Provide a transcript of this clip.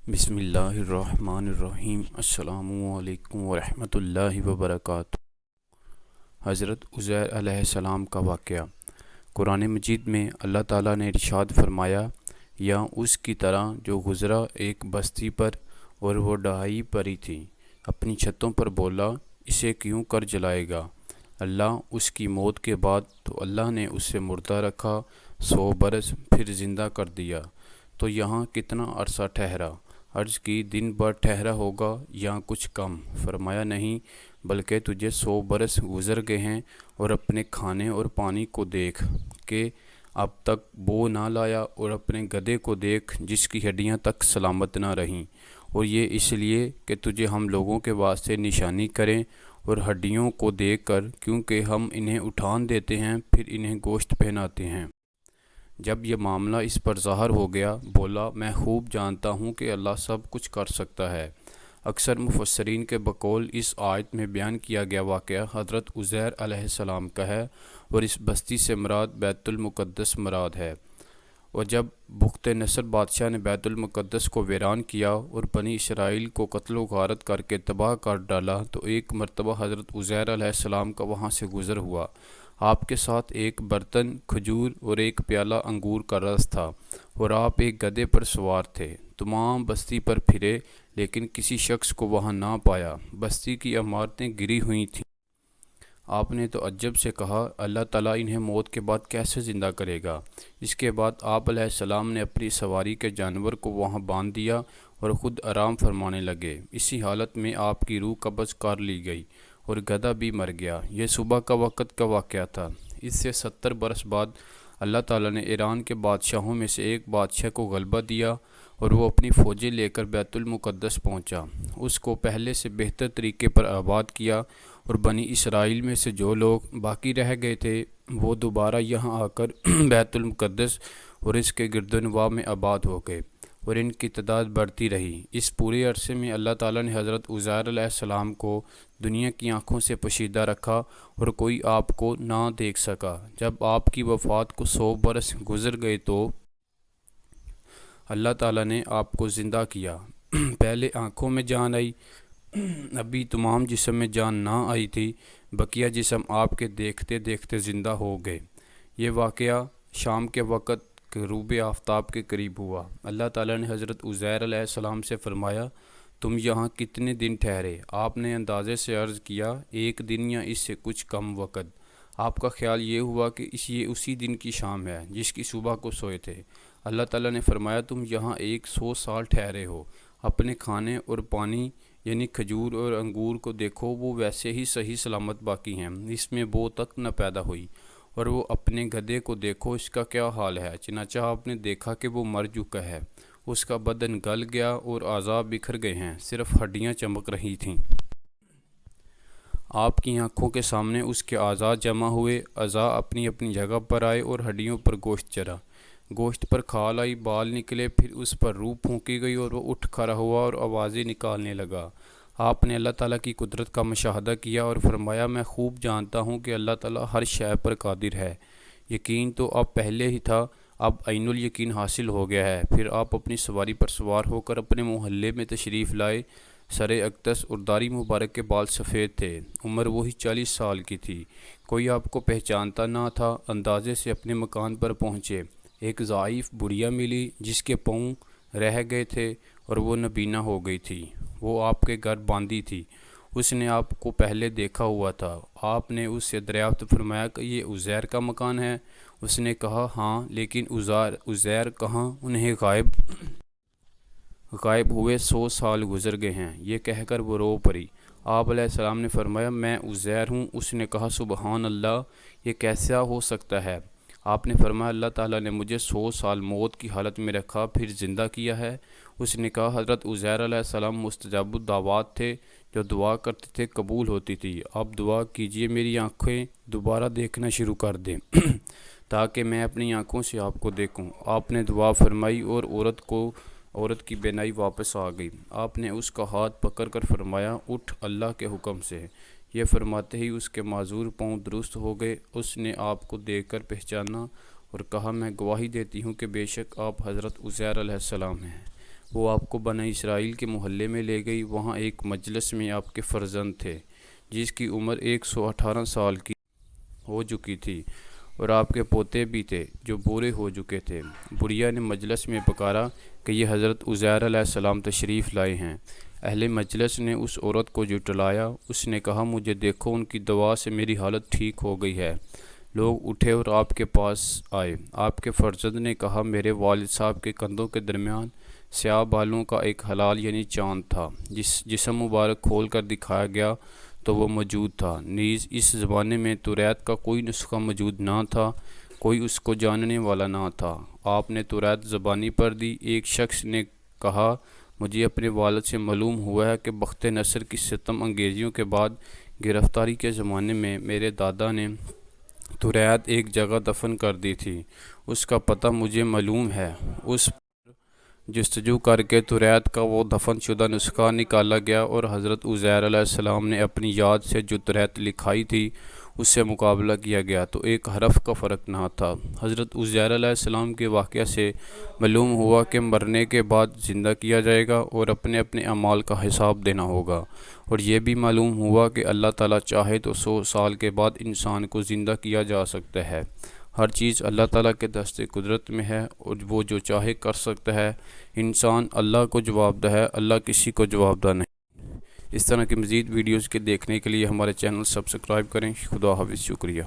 بسم اللہ الرحمن الرحیم۔ السلام علیکم ورحمۃ اللہ وبرکاتہ۔ حضرت عزیر علیہ السلام کا واقعہ قرآن مجید میں اللہ تعالیٰ نے ارشاد فرمایا، یا اس کی طرح جو گزرا ایک بستی پر اور وہ ڈھائی پڑی تھی، اپنی چھتوں پر بولا، اسے کیوں کر جلائے گا اللہ اس کی موت کے بعد؟ تو اللہ نے اسے مردہ رکھا 100 برس، پھر زندہ کر دیا تو یہاں کتنا عرصہ ٹھہرا؟ عرض کی، دن بھر ٹھہرا ہوگا یا کچھ کم؟ فرمایا، نہیں، بلکہ تجھے 100 برس گزر گئے ہیں، اور اپنے کھانے اور پانی کو دیکھ کہ اب تک بو نہ لایا، اور اپنے گدھے کو دیکھ جس کی ہڈیاں تک سلامت نہ رہیں، اور یہ اس لیے کہ تجھے ہم لوگوں کے واسطے نشانی کریں، اور ہڈیوں کو دیکھ کر، کیونکہ ہم انہیں اٹھان دیتے ہیں پھر انہیں گوشت پہناتے ہیں۔ جب یہ معاملہ اس پر ظاہر ہو گیا، بولا، میں خوب جانتا ہوں کہ اللہ سب کچھ کر سکتا ہے۔ اکثر مفسرین کے بقول اس آیت میں بیان کیا گیا واقعہ حضرت عزیر علیہ السلام کا ہے، اور اس بستی سے مراد بیت المقدس مراد ہے۔ اور جب بخت نصر بادشاہ نے بیت المقدس کو ویران کیا اور بنی اسرائیل کو قتل و غارت کر کے تباہ کر ڈالا، تو ایک مرتبہ حضرت عزیر علیہ السلام کا وہاں سے گزر ہوا۔ آپ کے ساتھ ایک برتن کھجور اور ایک پیالہ انگور کا رس تھا، اور آپ ایک گدھے پر سوار تھے۔ تمام بستی پر پھرے، لیکن کسی شخص کو وہاں نہ پایا۔ بستی کی عمارتیں گری ہوئی تھیں۔ آپ نے تو عجب سے کہا، اللہ تعالیٰ انہیں موت کے بعد کیسے زندہ کرے گا؟ اس کے بعد آپ علیہ السلام نے اپنی سواری کے جانور کو وہاں باندھ دیا اور خود آرام فرمانے لگے۔ اسی حالت میں آپ کی روح قبض کر لی گئی اور گدھا بھی مر گیا۔ یہ صبح کا وقت کا واقعہ تھا۔ اس سے 70 برس بعد اللہ تعالیٰ نے ایران کے بادشاہوں میں سے ایک بادشاہ کو غلبہ دیا، اور وہ اپنی فوجیں لے کر بیت المقدس پہنچا۔ اس کو پہلے سے بہتر طریقے پر آباد کیا، اور بنی اسرائیل میں سے جو لوگ باقی رہ گئے تھے وہ دوبارہ یہاں آ کر بیت المقدس اور اس کے گرد و نواح میں آباد ہو گئے، اور ان کی تعداد بڑھتی رہی۔ اس پورے عرصے میں اللہ تعالیٰ نے حضرت عزیر علیہ السلام کو دنیا کی آنکھوں سے پوشیدہ رکھا، اور کوئی آپ کو نہ دیکھ سکا۔ جب آپ کی وفات کو 100 برس گزر گئے تو اللہ تعالیٰ نے آپ کو زندہ کیا۔ پہلے آنکھوں میں جان آئی، ابھی تمام جسم میں جان نہ آئی تھی، بقیہ جسم آپ کے دیکھتے دیکھتے زندہ ہو گئے۔ یہ واقعہ شام کے وقت غروب آفتاب کے قریب ہوا۔ اللہ تعالیٰ نے حضرت عزیر علیہ السلام سے فرمایا، تم یہاں کتنے دن ٹھہرے؟ آپ نے اندازے سے عرض کیا، 1 دن یا اس سے کچھ کم وقت۔ آپ کا خیال یہ ہوا کہ یہ اسی دن کی شام ہے جس کی صبح کو سوئے تھے۔ اللہ تعالیٰ نے فرمایا، تم یہاں 100 سال ٹھہرے ہو۔ اپنے کھانے اور پانی یعنی کھجور اور انگور کو دیکھو، وہ ویسے ہی صحیح سلامت باقی ہیں، اس میں بو تک نہ پیدا ہوئی۔ اور وہ اپنے گدھے کو دیکھو، اس کا کیا حال ہے؟ چنانچہ آپ نے دیکھا کہ وہ مر چکا ہے، اس کا بدن گل گیا اور اعضاء بکھر گئے ہیں، صرف ہڈیاں چمک رہی تھیں۔ آپ کی آنکھوں کے سامنے اس کے اعضاء جمع ہوئے، اعضاء اپنی اپنی جگہ پر آئے، اور ہڈیوں پر گوشت چرا، گوشت پر کھال آئی، بال نکلے، پھر اس پر روح پھونکی گئی اور وہ اٹھ کھڑا ہوا اور آوازیں نکالنے لگا۔ آپ نے اللہ تعالیٰ کی قدرت کا مشاہدہ کیا اور فرمایا، میں خوب جانتا ہوں کہ اللہ تعالیٰ ہر شے پر قادر ہے۔ یقین تو اب پہلے ہی تھا، اب عین الیقین حاصل ہو گیا ہے۔ پھر آپ اپنی سواری پر سوار ہو کر اپنے محلے میں تشریف لائے۔ سر اقدس اور داڑھی مبارک کے بال سفید تھے، عمر وہی 40 سال کی تھی۔ کوئی آپ کو پہچانتا نہ تھا۔ اندازے سے اپنے مکان پر پہنچے، ایک ضعیف بڑھیا ملی جس کے پاؤں رہ گئے تھے اور وہ نابینا ہو گئی تھی۔ وہ آپ کے گھر باندھی تھی۔ اس نے آپ کو پہلے دیکھا ہوا تھا۔ آپ نے اس سے دریافت فرمایا کہ یہ عزیر کا مکان ہے؟ اس نے کہا، ہاں، لیکن عزیر کہاں؟ انہیں غائب ہوئے 100 سال گزر گئے ہیں۔ یہ کہہ کر وہ رو پڑی۔ آپ علیہ السلام نے فرمایا، میں عزیر ہوں۔ اس نے کہا، سبحان اللہ، یہ کیسا ہو سکتا ہے؟ آپ نے فرمایا، اللہ تعالیٰ نے مجھے 100 سال موت کی حالت میں رکھا، پھر زندہ کیا ہے۔ اس نے کہا، حضرت عزیر علیہ السلام مستجاب الدعوات تھے، جو دعا کرتے تھے قبول ہوتی تھی۔ اب دعا کیجئے میری آنکھیں دوبارہ دیکھنا شروع کر دیں تاکہ میں اپنی آنکھوں سے آپ کو دیکھوں۔ آپ نے دعا فرمائی اور عورت کی بینائی واپس آ گئی۔ آپ نے اس کا ہاتھ پکڑ کر فرمایا، اٹھ اللہ کے حکم سے۔ یہ فرماتے ہی اس کے معذور پاؤں درست ہو گئے۔ اس نے آپ کو دیکھ کر پہچانا اور کہا، میں گواہی دیتی ہوں کہ بے شک آپ حضرت عزیر علیہ السلام ہیں۔ وہ آپ کو بنی اسرائیل کے محلے میں لے گئی۔ وہاں ایک مجلس میں آپ کے فرزند تھے جس کی عمر 118 سال کی ہو چکی تھی، اور آپ کے پوتے بھی تھے جو بوڑھے ہو چکے تھے۔ بڑھیا نے مجلس میں پکارا کہ یہ حضرت عزیر علیہ السلام تشریف لائے ہیں۔ اہل مجلس نے اس عورت کو جھٹلایا۔ اس نے کہا، مجھے دیکھو، ان کی دعا سے میری حالت ٹھیک ہو گئی ہے۔ لوگ اٹھے اور آپ کے پاس آئے۔ آپ کے فرزند نے کہا، میرے والد صاحب کے کندھوں کے درمیان سیاہ بالوں کا ایک ہلال یعنی چاند تھا۔ جسم مبارک کھول کر دکھایا گیا تو وہ موجود تھا۔ نیز اس زمانے میں توریت کا کوئی نسخہ موجود نہ تھا، کوئی اس کو جاننے والا نہ تھا۔ آپ نے توریت زبانی پر دی۔ ایک شخص نے کہا، مجھے اپنے والد سے معلوم ہوا ہے کہ بخت نصر کی ستم انگیزیوں کے بعد گرفتاری کے زمانے میں میرے دادا نے توریت ایک جگہ دفن کر دی تھی۔ اس کا پتہ مجھے معلوم ہے۔ اس پر جستجو کر کے توریت کا وہ دفن شدہ نسخہ نکالا گیا، اور حضرت عزیر علیہ السلام نے اپنی یاد سے جو توریت لکھائی تھی اس سے مقابلہ کیا گیا تو ایک حرف کا فرق نہ تھا۔ حضرت عزیر علیہ السلام کے واقعہ سے معلوم ہوا کہ مرنے کے بعد زندہ کیا جائے گا اور اپنے اپنے اعمال کا حساب دینا ہوگا، اور یہ بھی معلوم ہوا کہ اللہ تعالیٰ چاہے تو 100 سال کے بعد انسان کو زندہ کیا جا سکتا ہے۔ ہر چیز اللہ تعالیٰ کے دست قدرت میں ہے، اور وہ جو چاہے کر سکتا ہے۔ انسان اللہ کو جواب دہ ہے، اللہ کسی کو جواب دہ نہیں۔ اس طرح کی مزید ویڈیوز کے دیکھنے کے لیے ہمارے چینل سبسکرائب کریں۔ خدا حافظ، شکریہ۔